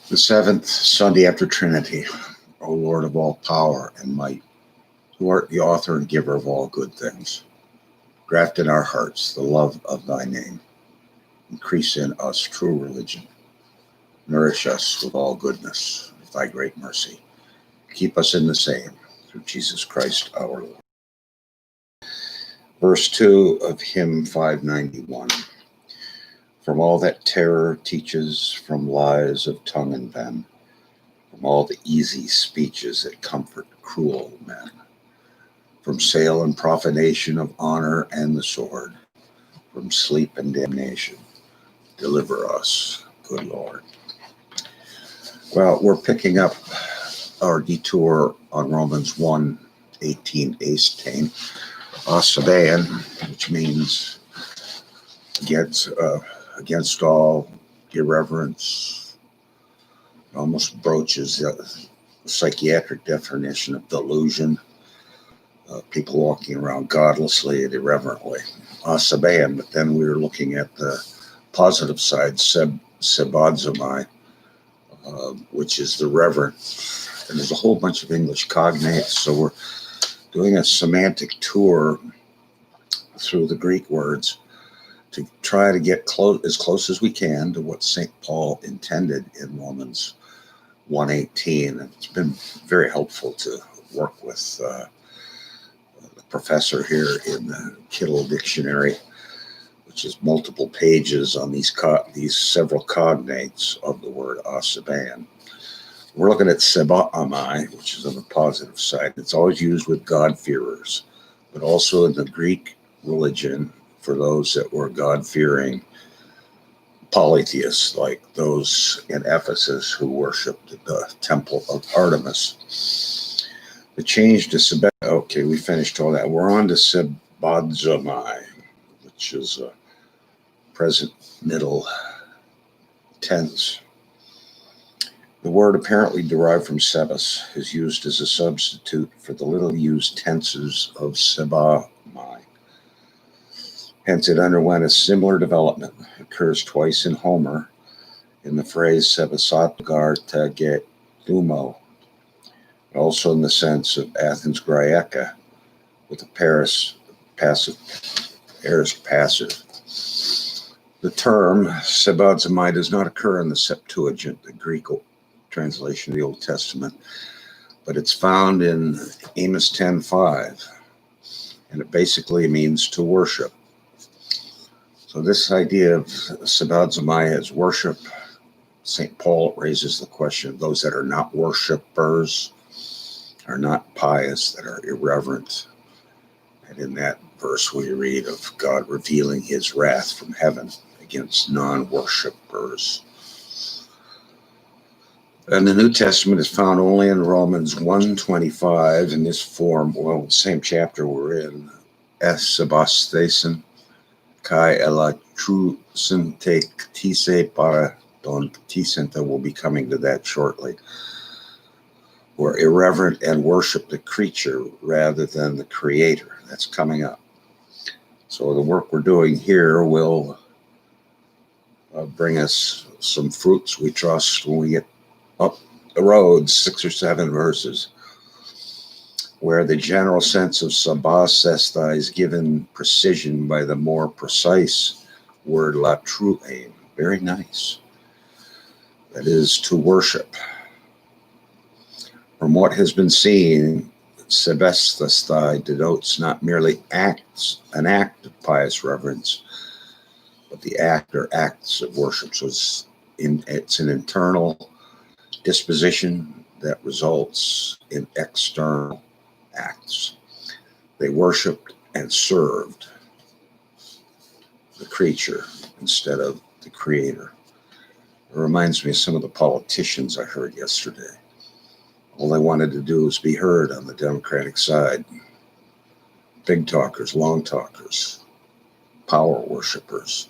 The seventh Sunday after Trinity, O Lord of all power and might, who art the author and giver of all good things, graft in our hearts the love of thy name. Increase in us true religion. Nourish us with all goodness of thy great mercy. Keep us in the same, through Jesus Christ our Lord. Verse 2 of hymn 591. From all that terror teaches, from lies of tongue and pen, from all the easy speeches that comfort cruel men, from sale and profanation of honor and the sword, from sleep and damnation, deliver us, good Lord. Well, we're picking up our detour on Romans 1:18, ἀσέβειαν, which means against all irreverence. It almost broaches the psychiatric definition of delusion. People walking around godlessly and irreverently. ἀσέβειαν, but then we were looking at the positive side, sebadzomai, which is the reverent. And there's a whole bunch of English cognates, so we're doing a semantic tour through the Greek words to try to get as close as we can to what St. Paul intended in Romans 1:18. And it's been very helpful to work with the professor here in the Kittle Dictionary, which is multiple pages on these several cognates of the word ἀσέβειαν. We're looking at sebamai, which is on the positive side. It's always used with God-fearers, but also in the Greek religion for those that were God-fearing polytheists, like those in Ephesus who worshipped the temple of Artemis. The change to sebadzomai. Okay, we finished all that. We're on to sebadzomai, which is a present middle tense. The word, apparently derived from sebas, is used as a substitute for the little used tenses of sebamai. Hence, it underwent a similar development. It occurs twice in Homer in the phrase sebasatgar te thumo, also in the sense of Athens Graeca with the aorist passive. The term sebadzomai does not occur in the Septuagint, the Greek translation of the Old Testament, but it's found in Amos 10:5, and it basically means to worship. So this idea of sebadzomai as worship, St. Paul raises the question of those that are not worshipers, are not pious, that are irreverent. And in that verse we read of God revealing his wrath from heaven against non-worshipers. And the New Testament is found only in Romans 1:25 in this form. Well, the same chapter we're in. Es sebasteisen kai elatrusen te ktise para don ktisenta. We'll be coming to that shortly. We're irreverent and worship the creature rather than the creator. That's coming up. So the work we're doing here will bring us some fruits, we trust, when we get up the road, 6 or 7 verses, where the general sense of sabasestai is given precision by the more precise word latruein. Very nice. That is, to worship. From what has been seen, sebasestai denotes not merely an act of pious reverence, but the act or acts of worship. So it's an internal disposition that results in external acts. They worshipped and served the creature instead of the creator. It reminds me of some of the politicians I heard yesterday. All they wanted to do was be heard on the Democratic side. Big talkers, long talkers, power worshipers.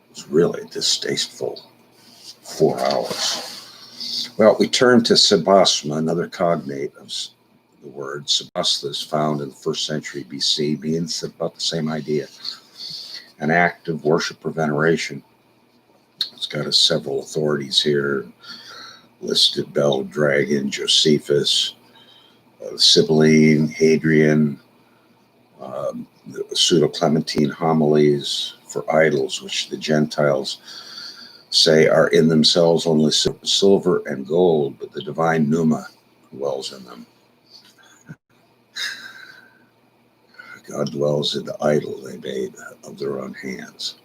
It was really distasteful 4 hours. Well, we turn to sebasma, another cognate of the word. Sebasma is found in the 1st century BC, means about the same idea. An act of worship or veneration. It's got several authorities here listed: Bell, Dragon, Josephus, Sibylline, Hadrian, the Pseudo-Clementine homilies for idols, which the Gentiles say are in themselves only silver and gold, but the divine pneuma dwells in them. God dwells in the idol they made of their own hands.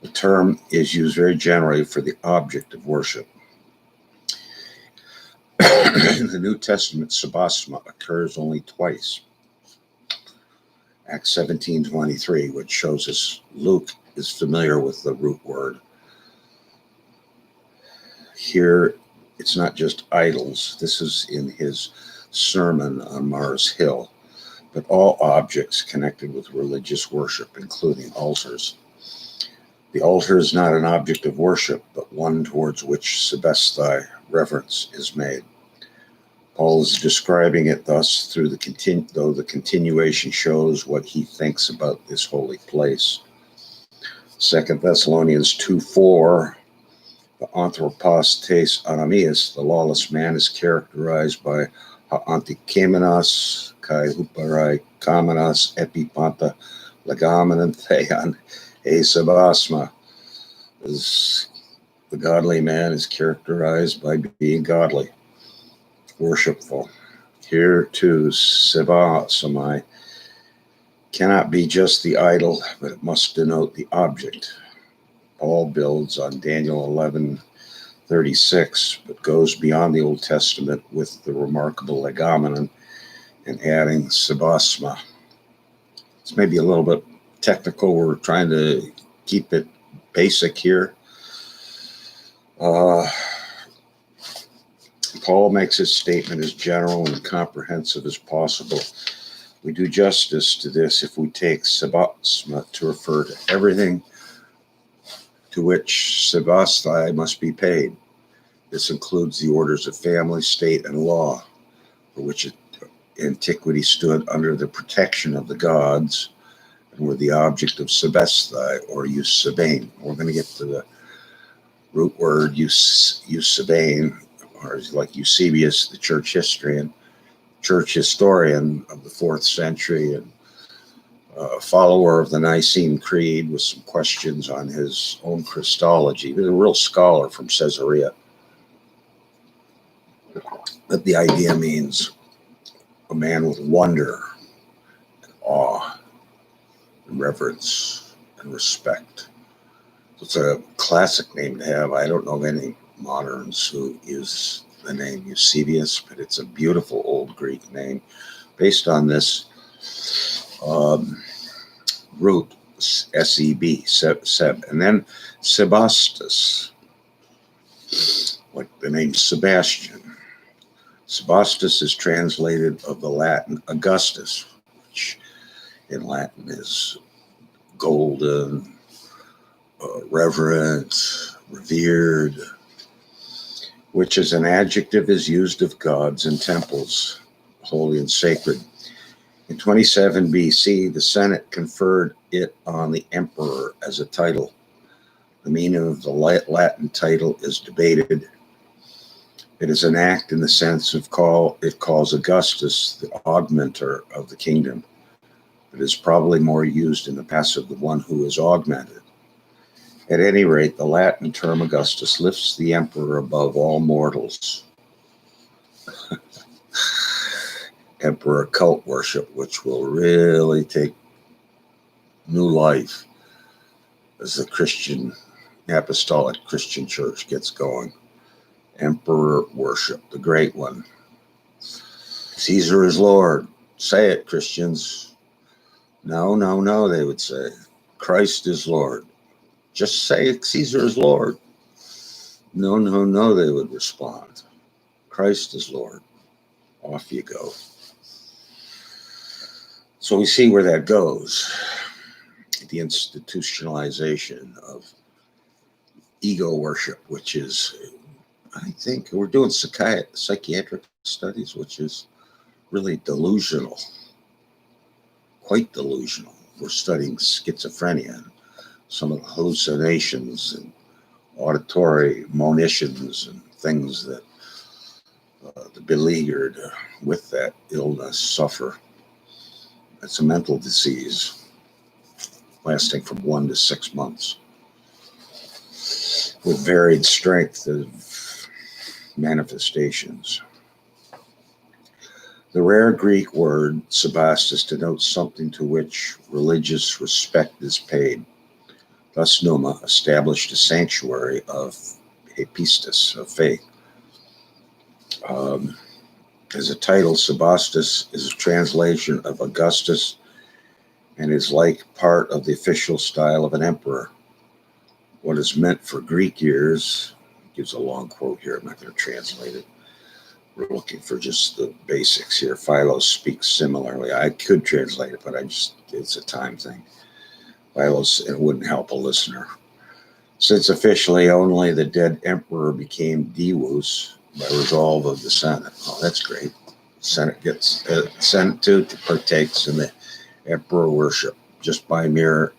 The term is used very generally for the object of worship. In the New Testament, sabasma occurs only twice. Acts 17:23, which shows us Luke is familiar with the root word. Here, it's not just idols. This is in his sermon on Mars Hill, but all objects connected with religious worship, including altars. The altar is not an object of worship, but one towards which sebestai, reverence, is made. Paul is describing it thus though the continuation shows what he thinks about this holy place. 2 Thessalonians 2:4, the anthropos tes anamias, the lawless man, is characterized by ha-antikemenos kai huparai kamenos epipanta legamenon thean e sabasma. The godly man is characterized by being godly, worshipful. Here too, sebasmai cannot be just the idol, but it must denote the object. Paul builds on Daniel 11:36, but goes beyond the Old Testament with the remarkable legomenon and adding sebasma. It's maybe a little bit technical. We're trying to keep it basic here. Paul makes his statement as general and comprehensive as possible. We do justice to this if we take sebasma to refer to everything to which sebastai must be paid. This includes the orders of family, state, and law, for which antiquity stood under the protection of the gods and were the object of sebestai or eusebain. We're going to get to the root word eusebain, or like Eusebius, the church historian of the 4th century and a follower of the Nicene Creed with some questions on his own Christology. He was a real scholar from Caesarea. But the idea means a man with wonder and awe and reverence and respect. It's a classic name to have. I don't know of any moderns who use the name Eusebius, but it's a beautiful old Greek name based on this root, S-E-B, Seb, and then Sebastus, like the name Sebastian. Sebastus is translated of the Latin Augustus, which in Latin is golden, reverent, revered, which as an adjective is used of gods and temples, holy and sacred. In 27 BC, the Senate conferred it on the emperor as a title. The meaning of the Latin title is debated. It is an act in the sense of it calls Augustus the augmenter of the kingdom. It is probably more used in the passive, the one who is augmented. At any rate, the Latin term Augustus lifts the emperor above all mortals. Emperor cult worship, which will really take new life as the apostolic Christian church gets going. Emperor worship, the great one. Caesar is Lord. Say it, Christians. No, they would say. Christ is Lord. Just say Caesar is Lord. No, they would respond. Christ is Lord. Off you go. So we see where that goes. The institutionalization of ego worship, which is, I think, we're doing psychiatric studies, which is really delusional, quite delusional. We're studying schizophrenia and some of the hallucinations and auditory monitions and things that the beleaguered with that illness suffer. It's a mental disease lasting from 1 to 6 months with varied strength of manifestations. The rare Greek word sebastos denotes something to which religious respect is paid. Thus, Numa established a sanctuary of epistos, of faith. As a title, sebastos is a translation of Augustus and is like part of the official style of an emperor. What is meant for Greek ears, gives a long quote here, I'm not going to translate it. We're looking for just the basics here. Philos speaks similarly. I could translate it, but it's a time thing. Philos, it wouldn't help a listener. Since officially only the dead emperor became Deus by resolve of the Senate. Oh, that's great. Senate too partakes in the emperor worship just by mere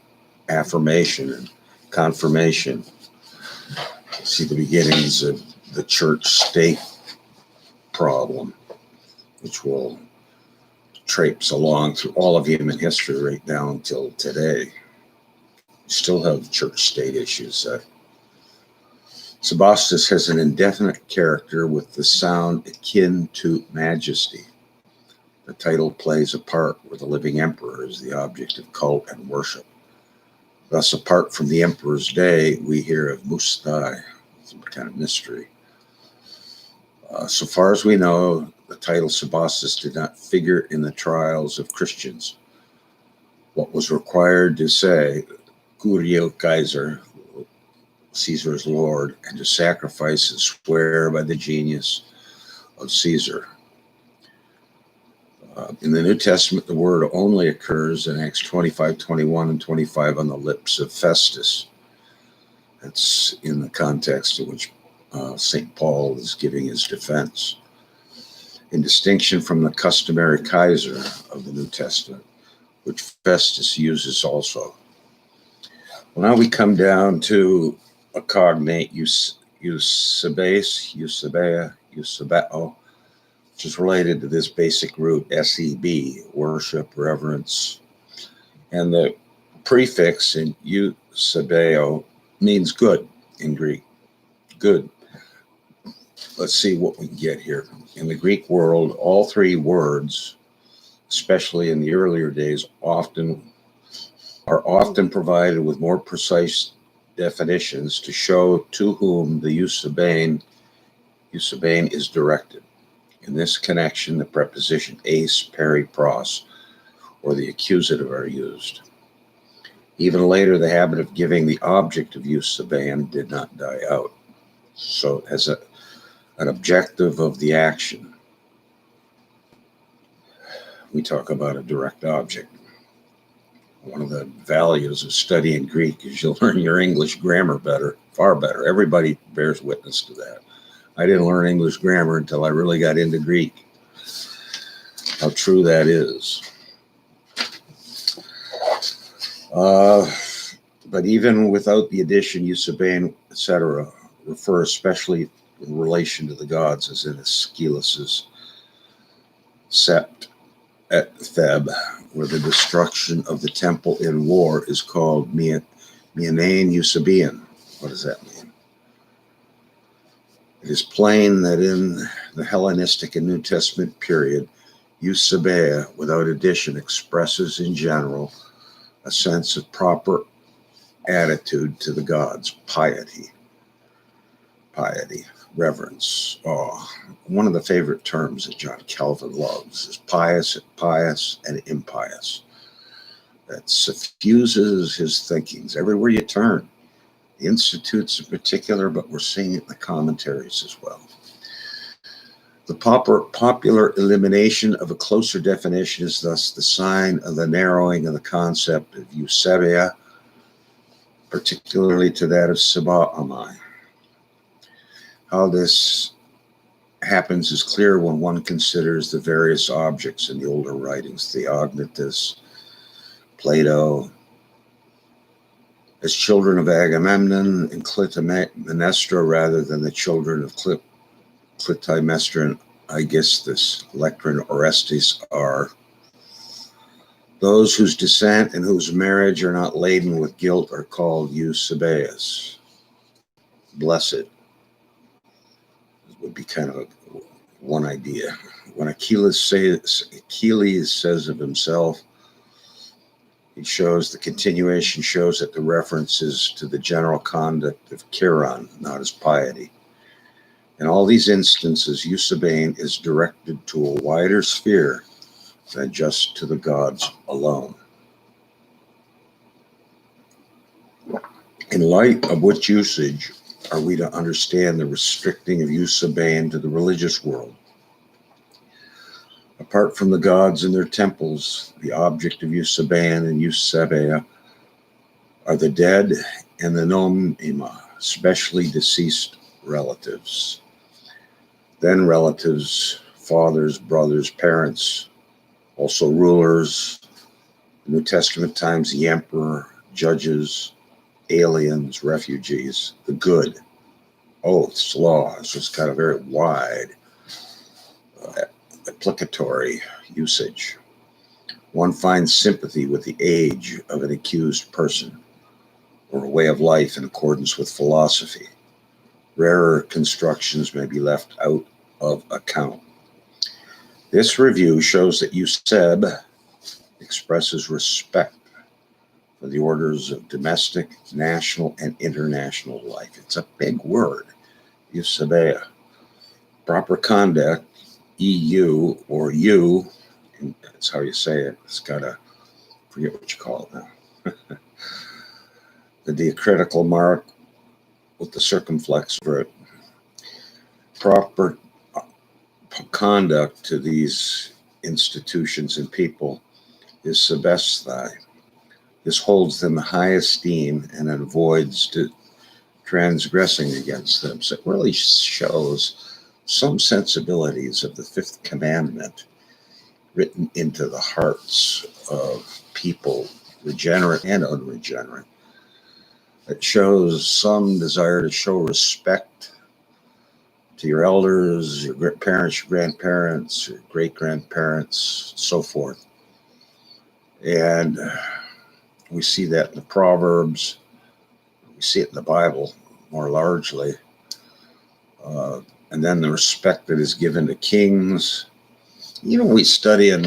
affirmation and confirmation. See the beginnings of the church-state problem, which will traipse along through all of human history right down until today. We still have church-state issues. Sebastos has an indefinite character with the sound akin to majesty. The title plays a part where the living emperor is the object of cult and worship. Thus, apart from the emperor's day, we hear of Mustai, some kind of mystery. So far as we know, the title Sebastos did not figure in the trials of Christians. What was required to say, Curio Kaiser, Caesar's Lord, and to sacrifice and swear by the genius of Caesar. In the New Testament, the word only occurs in Acts 25, 21, and 25 on the lips of Festus. That's in the context in which St. Paul is giving his defense. In distinction from the customary Kaiser of the New Testament, which Festus uses also. Well, now we come down to a cognate, eusebeo, which is related to this basic root, S-E-B, worship, reverence. And the prefix in eusebeo means good in Greek, good. Let's see what we can get here. In the Greek world, all three words, especially in the earlier days, are often provided with more precise definitions to show to whom the eusebane is directed. In this connection, the preposition eis, peri, pros, or the accusative are used. Even later, the habit of giving the object of eusebane did not die out. So as an objective of the action, we talk about a direct object. One of the values of studying Greek is you'll learn your English grammar better, far better. Everybody bears witness to that. I didn't learn English grammar until I really got into Greek. How true that is. But even without the addition, eusebane, etc., refer especially in relation to the gods, as in Aeschylus's Sept et Theb, where the destruction of the temple in war is called Mianain Eusebian. What does that mean? It is plain that in the Hellenistic and New Testament period, Eusebia, without addition, expresses in general a sense of proper attitude to the gods, piety, reverence, awe. One of the favorite terms that John Calvin loves is pious, and impious. That suffuses his thinkings everywhere you turn. The Institutes in particular, but we're seeing it in the commentaries as well. The popular elimination of a closer definition is thus the sign of the narrowing of the concept of Eusebia, particularly to that of Sebaamai. How this happens is clear when one considers the various objects in the older writings, Theognatus, Plato, as children of Agamemnon and Clytemnestra rather than the children of Clytemnestra and Aegisthus, Electra and Orestes are. Those whose descent and whose marriage are not laden with guilt are called Eusebius. Blessed. This would be kind of one idea. When Achilles says of himself, the continuation shows that the reference is to the general conduct of Chiron, not his piety. In all these instances, Eusebian is directed to a wider sphere than just to the gods alone. In light of which usage are we to understand the restricting of Eusebian to the religious world? Apart from the gods and their temples, the object of Eusebian and Eusebia are the dead and the nomima, especially deceased relatives. Then relatives, fathers, brothers, parents, also rulers, New Testament times the emperor, judges, aliens, refugees, the good, oaths, laws. It's got a very wide applicatory usage. One finds sympathy with the age of an accused person or a way of life in accordance with philosophy. Rarer constructions may be left out of account. This review shows that Euseb expresses respect for the orders of domestic, national, and international life. It's a big word, Eusebia. Proper conduct, EU or U, and that's how you say it. It's got a, forget what you call it now. The diacritical mark with the circumflex for it. Proper conduct to these institutions and people is sebesthai. This holds them in high esteem and avoids transgressing against them. So it really shows some sensibilities of the fifth commandment written into the hearts of people, regenerate and unregenerate. It shows some desire to show respect to your elders, your parents, your grandparents, your great-grandparents, so forth. And we see that in the Proverbs. We see it in the Bible more largely. And then the respect that is given to kings. You know, we study in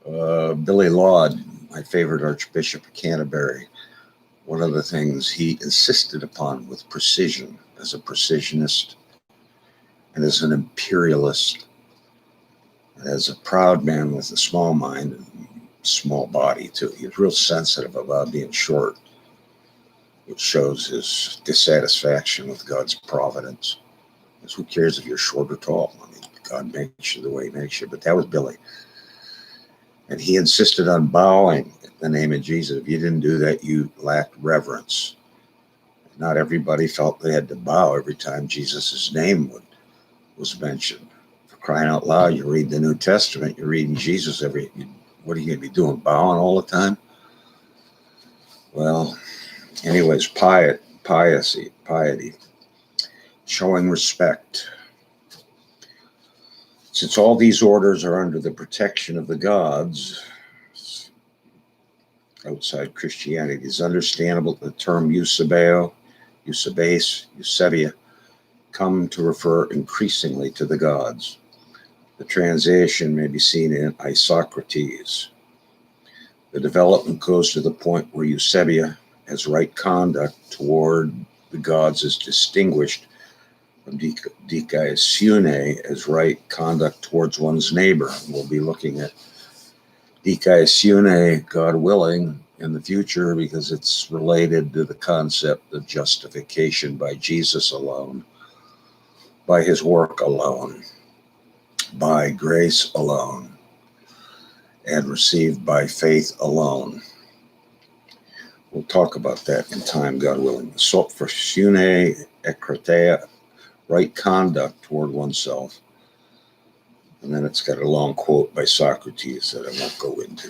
Billy Laud, my favorite Archbishop of Canterbury. One of the things he insisted upon with precision, as a precisionist and as an imperialist, as a proud man with a small mind and small body too. He was real sensitive about being short, which shows his dissatisfaction with God's providence. Because who cares if you're short or tall? I mean, God makes you the way he makes you. But that was Billy. And he insisted on bowing in the name of Jesus. If you didn't do that, you lacked reverence. Not everybody felt they had to bow every time Jesus' name was mentioned. For crying out loud, you read the New Testament, you're reading Jesus what are you going to be doing, bowing all the time? Well, anyways, piety, showing respect. Since all these orders are under the protection of the gods, outside Christianity, it is understandable that the term Eusebio, Eusebia, come to refer increasingly to the gods. The translation may be seen in Isocrates. The development goes to the point where Eusebia, as right conduct toward the gods, is distinguished from dikaiosune as right conduct towards one's neighbor. We'll be looking at dikaiosune, God willing, in the future because it's related to the concept of justification by Jesus alone, by his work alone, by grace alone, and received by faith alone. We'll talk about that in time, God willing. So for sune ekrateia, right conduct toward oneself. And then it's got a long quote by Socrates that I won't go into.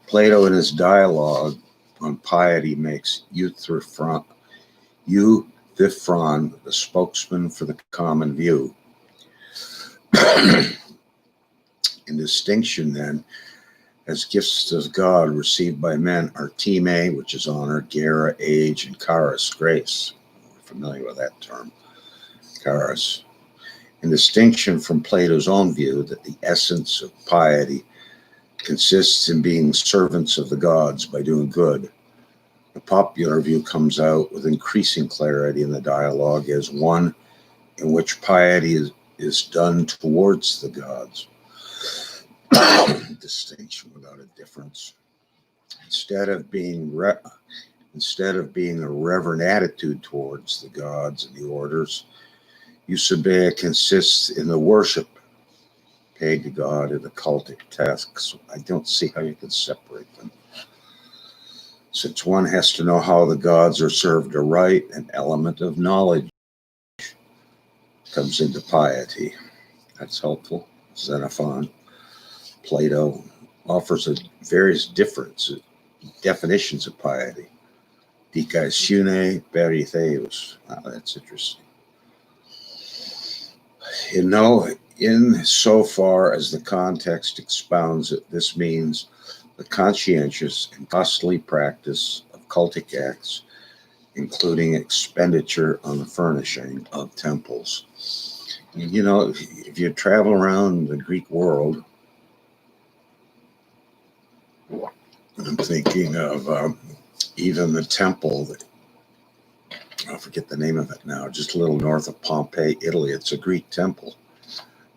Plato in his dialogue on piety makes Euthifron the spokesman for the common view. In distinction, then, as gifts of God received by men are time, which is honor, gera, age, and charis, grace. We're familiar with that term, charis. In distinction from Plato's own view that the essence of piety consists in being servants of the gods by doing good, the popular view comes out with increasing clarity in the dialogue as one in which piety is done towards the gods. Distinction without a difference. Instead of being a reverent attitude towards the gods and the orders, eusebia consists in the worship paid to God in the cultic tasks. I don't see how you can separate them. Since one has to know how the gods are served aright, an element of knowledge comes into piety. That's helpful. Xenophon. Plato offers various definitions of piety. Dikaisune peritheus. That's interesting. In so far as the context expounds it, this means the conscientious and costly practice of cultic acts, including expenditure on the furnishing of temples. You know, if you travel around the Greek world, I'm thinking of even the temple, I forget the name of it now, just a little north of Pompeii, Italy. It's a Greek temple.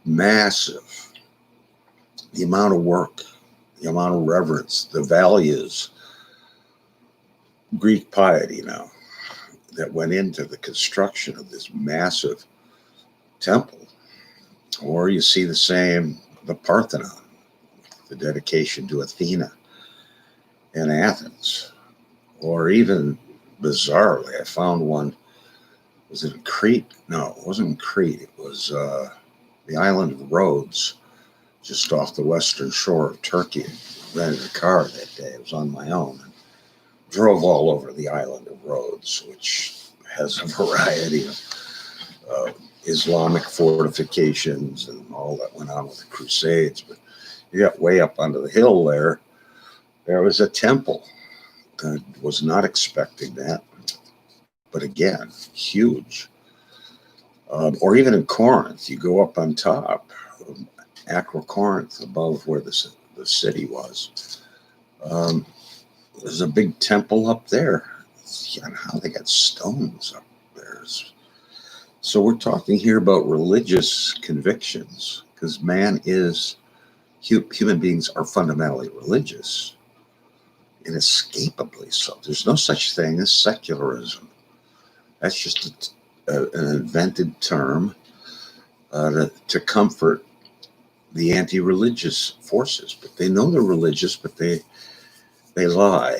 Massive. The amount of work, the amount of reverence, the values, Greek piety now, that went into the construction of this massive temple. Or you see the Parthenon, the dedication to Athena in Athens. Or even bizarrely, I found one, was it in Crete? No, it wasn't in Crete. It was the island of Rhodes, just off the western shore of Turkey. I rented a car that day. It was on my own. And drove all over the island of Rhodes, which has a variety of Islamic fortifications and all that went on with the Crusades. But you got way up onto the hill there. There was a temple. I was not expecting that. But again, huge. Or even in Corinth, you go up on top, Acrocorinth, above where the city was. There's a big temple up there. And how they got stones up there. So we're talking here about religious convictions, because human beings are fundamentally religious, inescapably so. There's no such thing as secularism. That's just an invented term to comfort the anti-religious forces. But they know they're religious, but they lie,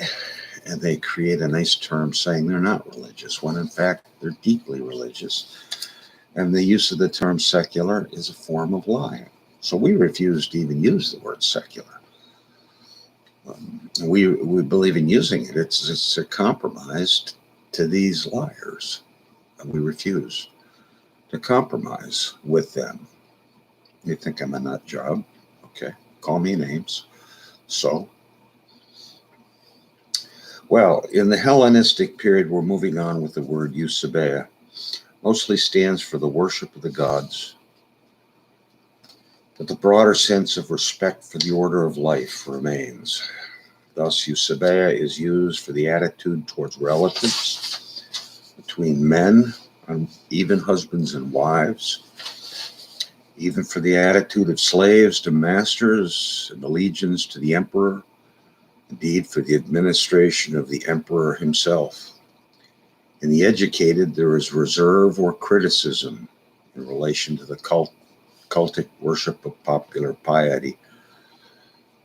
and they create a nice term saying they're not religious, when in fact they're deeply religious. And the use of the term secular is a form of lying. So we refuse to even use the word secular. We believe in using it. It's a compromise to these liars. And we refuse to compromise with them. You think I'm a nut job? Okay, call me names. So, well, in the Hellenistic period, we're moving on with the word eusebia. Mostly stands for the worship of the gods, but the broader sense of respect for the order of life remains. Thus, eusebia is used for the attitude towards relatives, between men, and even husbands and wives, even for the attitude of slaves to masters and allegiance to the emperor, indeed for the administration of the emperor himself. In the educated, there is reserve or criticism in relation to the cultic worship of popular piety.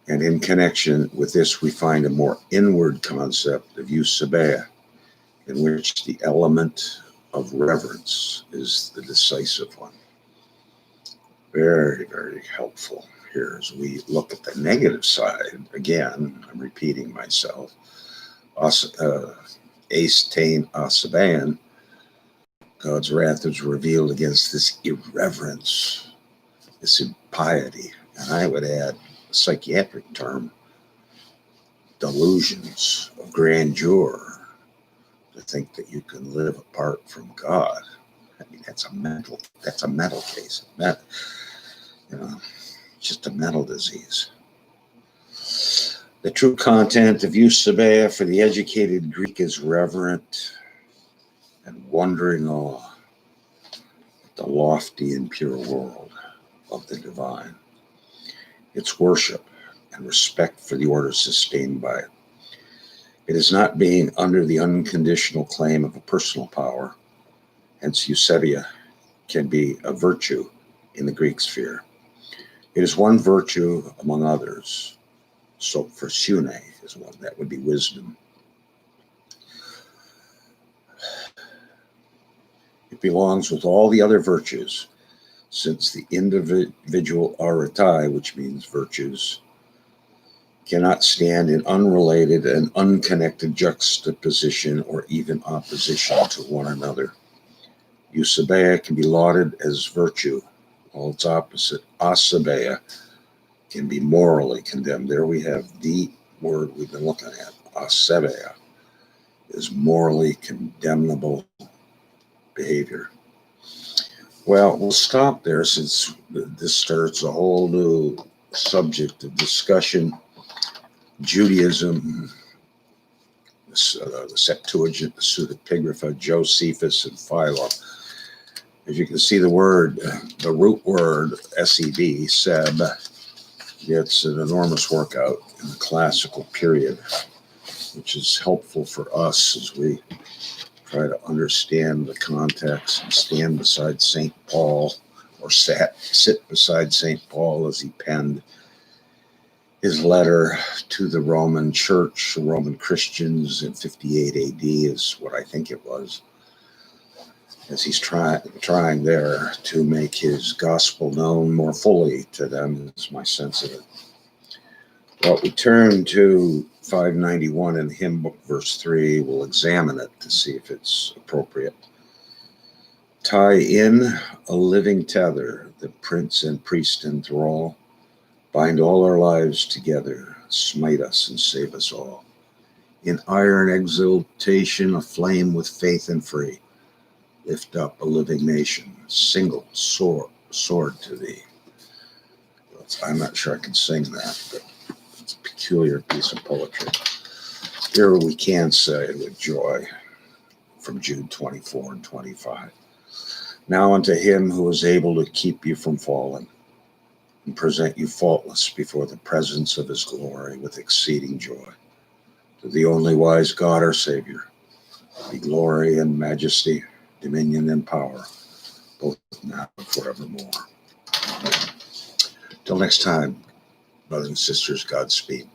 And in connection with this, we find a more inward concept of eusebia, in which the element of reverence is the decisive one. Very, very helpful here as we look at the negative side. Again, I'm repeating myself, ἀσέβειαν, God's wrath is revealed against this irreverence, this impiety, and I would add a psychiatric term, delusions of grandeur, to think that you can live apart from God. I mean, that's a mental case. Just a mental disease. The true content of ἀσέβεια for the educated Greek is reverent and wondering awe at the lofty and pure world of the divine. It's worship and respect for the order sustained by it. It is not being under the unconditional claim of a personal power. Hence, ἀσέβεια can be a virtue in the Greek sphere. It is one virtue among others. So phrsune is one, that would be wisdom. It belongs with all the other virtues, since the individual arete, which means virtues, cannot stand in unrelated and unconnected juxtaposition or even opposition to one another. ἀσέβεια can be lauded as virtue, while its opposite, ἀσέβεια, can be morally condemned. There we have the word we've been looking at. ἀσέβεια is morally condemnable behavior. Well, we'll stop there since this starts a whole new subject of discussion. Judaism, the Septuagint, the pseudepigrapha, Josephus, and Philo. As you can see, the root word, SEB, Seb, gets an enormous workout in the classical period, which is helpful for us as we try to understand the context and stand beside St. Paul, or sit beside St. Paul as he penned his letter to the Roman Church, the Roman Christians in 58 AD is what I think it was, as he's trying there to make his gospel known more fully to them, is my sense of it. Well, we turn to 591 in the hymn book, verse 3. We'll examine it to see if it's appropriate. Tie in a living tether, the prince and priest enthrall. Bind all our lives together, smite us and save us all. In iron exultation, aflame with faith and free, lift up a living nation, single sword to thee. I'm not sure I can sing that, but it's a peculiar piece of poetry. Here we can say with joy from Jude 24 and 25. Now unto him who is able to keep you from falling and present you faultless before the presence of his glory with exceeding joy. To the only wise God our Savior, be glory and majesty, dominion and power, both now and forevermore. Amen. Till next time, brothers and sisters, Godspeed.